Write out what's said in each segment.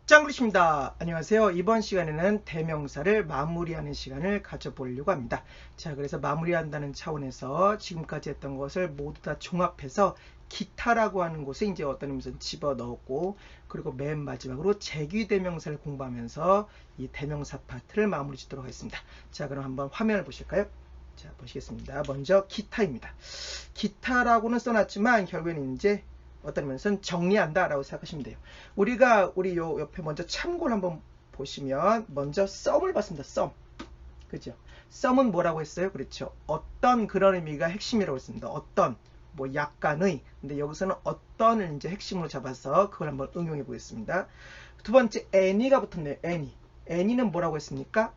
짱글리십니다. 안녕하세요. 이번 시간에는 대명사를 마무리하는 시간을 가져보려고 합니다. 자, 그래서 마무리한다는 차원에서 지금까지 했던 것을 모두 다 종합해서 기타라고 하는 곳에 이제 어떤 의미에서 집어넣었고, 그리고 맨 마지막으로 재귀대명사를 공부하면서 이 대명사 파트를 마무리 짓도록 하겠습니다. 자, 그럼 한번 화면을 보실까요? 자, 보시겠습니다. 먼저 기타입니다. 기타라고는 써놨지만 결국에는 이제 어떤 면에서는 정리한다 라고 생각하시면 돼요. 우리 요 옆에 먼저 참고를 한번 보시면 먼저 썸을 봤습니다. 썸. 그죠? 썸은 뭐라고 했어요? 그렇죠. 어떤 그런 의미가 핵심이라고 했습니다. 어떤, 뭐 약간의. 근데 여기서는 어떤을 이제 핵심으로 잡아서 그걸 한번 응용해 보겠습니다. 두 번째 any가 붙었네요. any는 뭐라고 했습니까?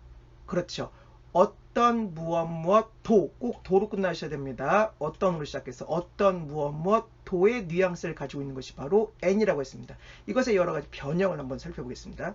그렇죠. 어떤 무엇 도, 꼭 도로 끝나셔야 됩니다. 어떤으로 시작해서 어떤 무엇 도의 뉘앙스를 가지고 있는 것이 바로 any라고 했습니다. 이것의 여러 가지 변형을 한번 살펴보겠습니다.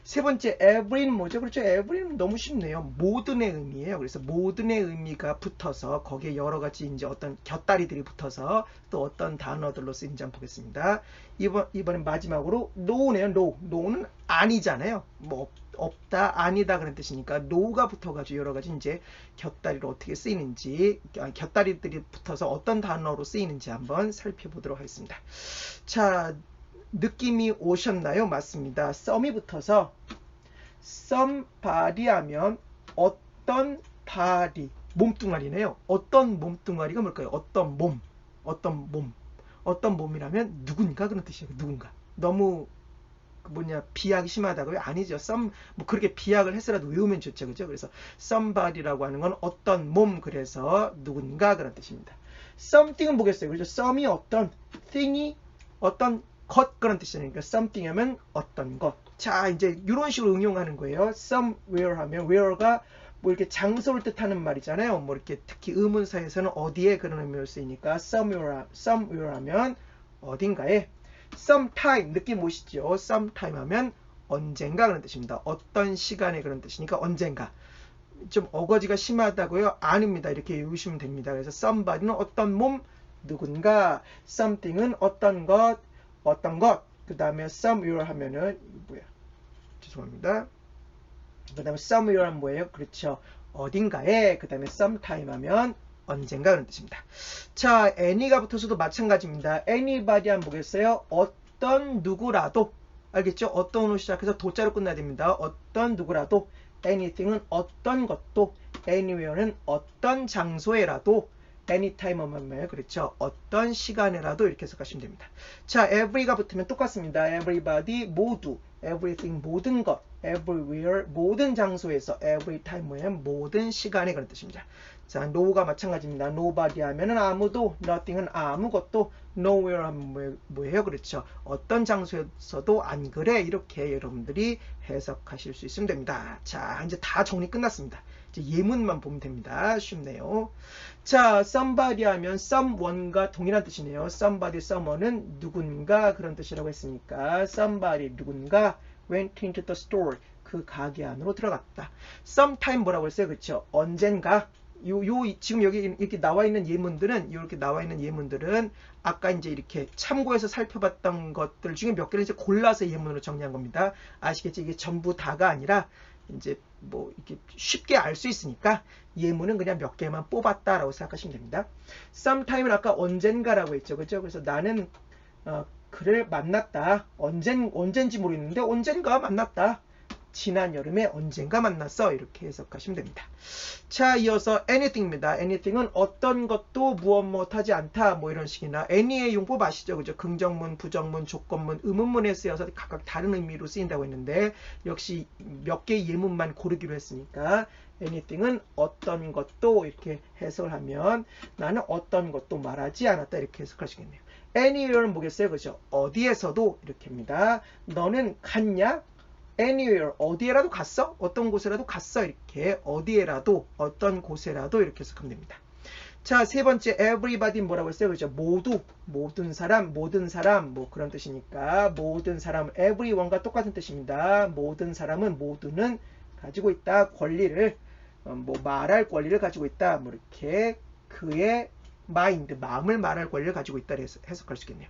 세 번째 every는 뭐죠? 그렇죠. every는 너무 쉽네요. 모든의 의미예요. 그래서 모든의 의미가 붙어서 거기에 여러 가지 이제 어떤 곁다리들이 붙어서 또 어떤 단어들로 쓰인지 한번 보겠습니다. 이번엔 마지막으로 no네요. no는 아니잖아요. 뭐 없다, 아니다 그런 뜻이니까 no가 붙어가지고 여러 가지 이제 곁다리로 어떻게 쓰이는지, 곁다리들이 붙어서 어떤 단어로 쓰이는지 한번 살펴보도록 하겠습니다. 자, 느낌이 오셨나요? 맞습니다. 썸이 붙어서 somebody 하면 어떤 body, 몸뚱아리네요. 어떤 몸뚱아리가 뭘까요? 어떤 몸이라면 누군가 그런 뜻이에요. 누군가. 너무 비약이 심하다고요? 아니죠. 뭐 그렇게 비약을 해서라도 외우면 좋죠. 그죠? 그래서 somebody라고 하는 건 어떤 몸, 그래서 누군가 그런 뜻입니다. something은 뭐겠어요? 그렇죠? some이 어떤, thing이 어떤 것 그런 뜻이니까 something 하면 어떤 것. 자, 이제 이런 식으로 응용하는 거예요. somewhere 하면 where가 뭐 이렇게 장소를 뜻하는 말이잖아요. 뭐 이렇게 특히 의문사에서는 어디에 그런 의미로 쓰이니까 somewhere 하면 어딘가에. sometime 느낌 오시죠? sometime 하면 언젠가 그런 뜻입니다. 어떤 시간에 그런 뜻이니까 언젠가. 좀 어거지가 심하다고요? 아닙니다. 이렇게 외우시면 됩니다. 그래서 somebody는 어떤 몸, 누군가. something은 어떤 것. 그 다음에 somewhere 하면은 뭐야? 죄송합니다. 그 다음에 somewhere는 뭐예요? 그렇죠. 어딘가에. 그 다음에 sometime 하면 언젠가 그런 뜻입니다. 자, any가 붙어서도 마찬가지입니다. anybody 하면 뭐겠어요? 어떤 누구라도. 알겠죠? 어떤으로 시작해서 도자로 끝나야 됩니다. 어떤 누구라도. anything은 어떤 것도. anywhere는 어떤 장소에라도. anytime 하면 그렇죠. 어떤 시간에라도 이렇게 해석하시면 됩니다. 자, every가 붙으면 똑같습니다. everybody 모두. everything 모든 것. everywhere 모든 장소에서. everytime 뭐냐면 모든 시간에 그런 뜻입니다. 자, no가 마찬가지입니다. nobody 하면은 아무도, nothing은 아무것도, nowhere 하면 뭐예요? 그렇죠. 어떤 장소에서도 안 그래. 이렇게 여러분들이 해석하실 수 있으면 됩니다. 자, 이제 다 정리 끝났습니다. 이제 예문만 보면 됩니다. 쉽네요. 자, somebody 하면 someone과 동일한 뜻이네요. somebody, someone은 누군가 그런 뜻이라고 했으니까 somebody, 누군가 went into the store, 그 가게 안으로 들어갔다. sometime 뭐라고 했어요? 그렇죠. 언젠가. 지금 여기 이렇게 나와 있는 예문들은 아까 이제 이렇게 참고해서 살펴봤던 것들 중에 몇 개를 이제 골라서 예문으로 정리한 겁니다. 아시겠죠? 이게 전부 다가 아니라 이제 뭐 이렇게 쉽게 알 수 있으니까 예문은 그냥 몇 개만 뽑았다라고 생각하시면 됩니다. sometime은 아까 언젠가라고 했죠. 그죠? 그래서 나는 그를 만났다. 언젠지 모르겠는데 언젠가 만났다. 지난 여름에 언젠가 만났어. 이렇게 해석하시면 됩니다. 자, 이어서 anything입니다. anything은 어떤 것도 무엇하지 않다. 뭐 이런 식이나 any의 용법 아시죠? 그죠? 긍정문, 부정문, 조건문, 의문문에 쓰여서 각각 다른 의미로 쓰인다고 했는데 역시 몇 개의 예문만 고르기로 했으니까 anything은 어떤 것도 이렇게 해석을 하면 나는 어떤 것도 말하지 않았다. 이렇게 해석하시겠네요. anywhere는 뭐겠어요? 그죠? 어디에서도 이렇게 합니다. 너는 갔냐? anywhere, 어디에라도 갔어? 어떤 곳에라도 갔어? 이렇게 어디에라도, 어떤 곳에라도 이렇게 해석하면 됩니다. 자, 세 번째 everybody는 뭐라고 했어요? 그죠? 모두, 모든 사람 뭐 그런 뜻이니까 모든 사람, everyone과 똑같은 뜻입니다. 모든 사람은 모두는 가지고 있다. 권리를, 뭐 말할 권리를 가지고 있다. 뭐 이렇게 그의 마인드, 마음을 말할 권리를 가지고 있다. 해석할 수 있겠네요.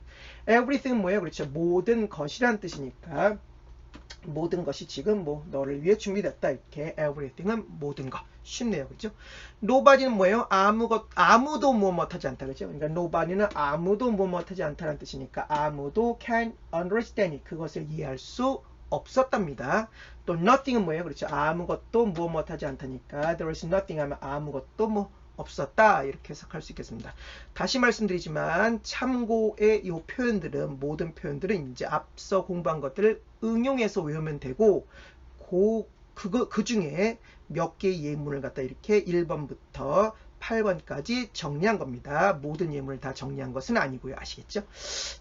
everything은 뭐예요? 그렇죠. 모든 것이란 뜻이니까 모든 것이 지금 뭐 너를 위해 준비됐다. 이렇게 everything은 모든 것. 쉽네요. 그죠? nobody는 뭐예요? 아무도 무엇하지 않다. 그죠? 그러니까 nobody는 아무도 무엇하지 않다는 뜻이니까 아무도 can understand 그것을 이해할 수 없었답니다. 또 nothing은 뭐예요? 그렇죠. 아무것도 무엇하지 않다니까 there is nothing 하면 아무것도 뭐 없었다. 이렇게 해석할 수 있겠습니다. 다시 말씀드리지만 참고의 이 표현들은 모든 표현들은 이제 앞서 공부한 것들을 응용해서 외우면 되고 그 중에 몇 개의 예문을 갖다 이렇게 1번부터 8번까지 정리한 겁니다. 모든 예문을 다 정리한 것은 아니고요. 아시겠죠?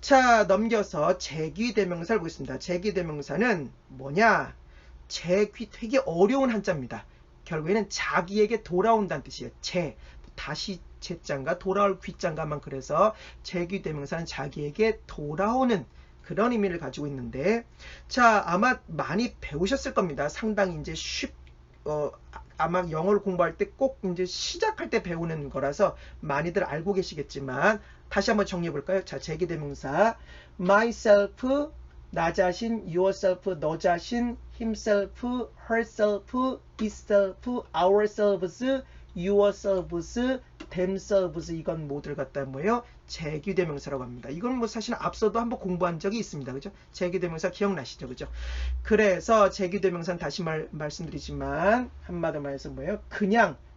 자, 넘겨서 제귀대명사를 보겠습니다. 제귀대명사는 뭐냐? 되게 어려운 한자입니다. 결국에는 자기에게 돌아온다는 뜻이에요. 다시 제자인가 돌아올 귀자인가만 그래서 제귀대명사는 자기에게 돌아오는 그런 의미를 가지고 있는데, 자, 아마 많이 배우셨을 겁니다. 상당히 이제 아마 영어를 공부할 때 꼭 이제 시작할 때 배우는 거라서 많이들 알고 계시겠지만 다시 한번 정리해 볼까요? 자, 제귀대명사 myself 나 자신, yourself 너 자신, himself, herself, itself, ourselves, yourselves, themselves 이건 모두를 갖다 뭐예요? 제귀대명사라고 합니다. 이건 뭐 사실 앞서도 한번 공부한 적이 있습니다. 그죠? 제귀대명사 기억나시죠? 그죠? 그래서 제귀대명사는 다시 말씀드리지만 한마디로 말해서 뭐예요?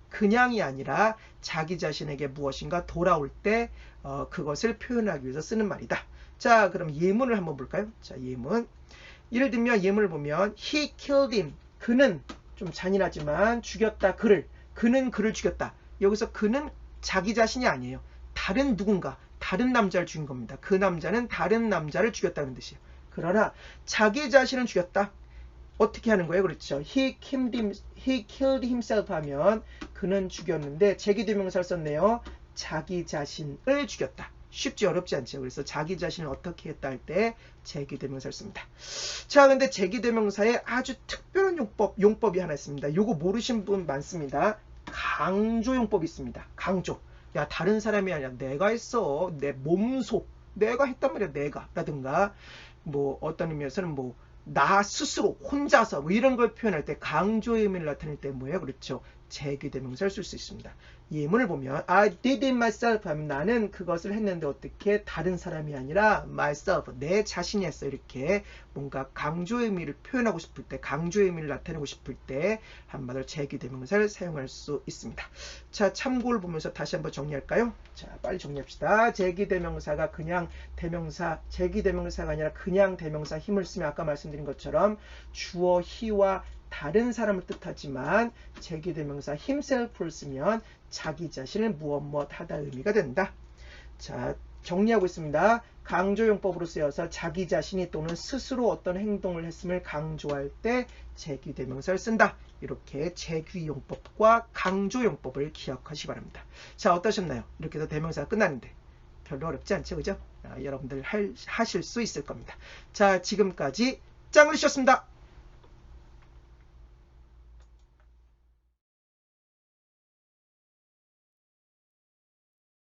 그냥이 아니라 자기 자신에게 무엇인가 돌아올 때 그것을 표현하기 위해서 쓰는 말이다. 자, 그럼 예문을 한번 볼까요? 자, 예문. 예를 들면 예문을 보면 he killed him. 그는 좀 잔인하지만 죽였다 그를. 그는 그를 죽였다. 여기서 그는 자기 자신이 아니에요. 다른 누군가, 다른 남자를 죽인 겁니다. 그 남자는 다른 남자를 죽였다는 뜻이에요. 그러나 자기 자신을 죽였다. 어떻게 하는 거예요? 그렇죠. He killed himself 하면 그는 죽였는데 제귀대명사를 썼네요. 자기 자신을 죽였다. 쉽지 어렵지 않죠. 그래서 자기 자신을 어떻게 했다 할 때 제귀대명사를 씁니다. 자, 근데 제귀대명사에 아주 특별한 용법이 하나 있습니다. 요거 모르신 분 많습니다. 강조용법이 있습니다. 강조. 야, 다른 사람이 아니라 내가 했어. 내 몸소. 내가 했단 말이야. 내가. 라든가 뭐 어떤 의미에서는 뭐 나 스스로 혼자서 뭐 이런 걸 표현할 때 강조의 의미를 나타낼 때 뭐예요? 그렇죠. 제귀대명사를 쓸 수 있습니다. 예문을 보면 I did it myself 하면 나는 그것을 했는데 어떻게 다른 사람이 아니라 myself 내 자신이 했어. 이렇게 뭔가 강조의 의미를 표현하고 싶을 때 강조의 의미를 나타내고 싶을 때 한마디로 제귀대명사를 사용할 수 있습니다. 자, 참고를 보면서 다시 한번 정리할까요? 자, 빨리 정리합시다. 제귀대명사가 그냥 대명사 제귀대명사가 아니라 그냥 대명사 힘을 쓰면 아까 말씀드린 것처럼 주어 he와 다른 사람을 뜻하지만 제귀대명사 himself를 쓰면 자기 자신을 무엇 하다 의미가 된다. 자, 정리하고 있습니다. 강조용법으로 쓰여서 자기 자신이 또는 스스로 어떤 행동을 했음을 강조할 때 제귀대명사를 쓴다. 이렇게 제귀용법과 강조용법을 기억하시기 바랍니다. 자, 어떠셨나요? 이렇게 해서 대명사가 끝났는데 별로 어렵지 않죠? 그죠? 여러분들 하실 수 있을 겁니다. 자, 지금까지 짱으로 주셨습니다.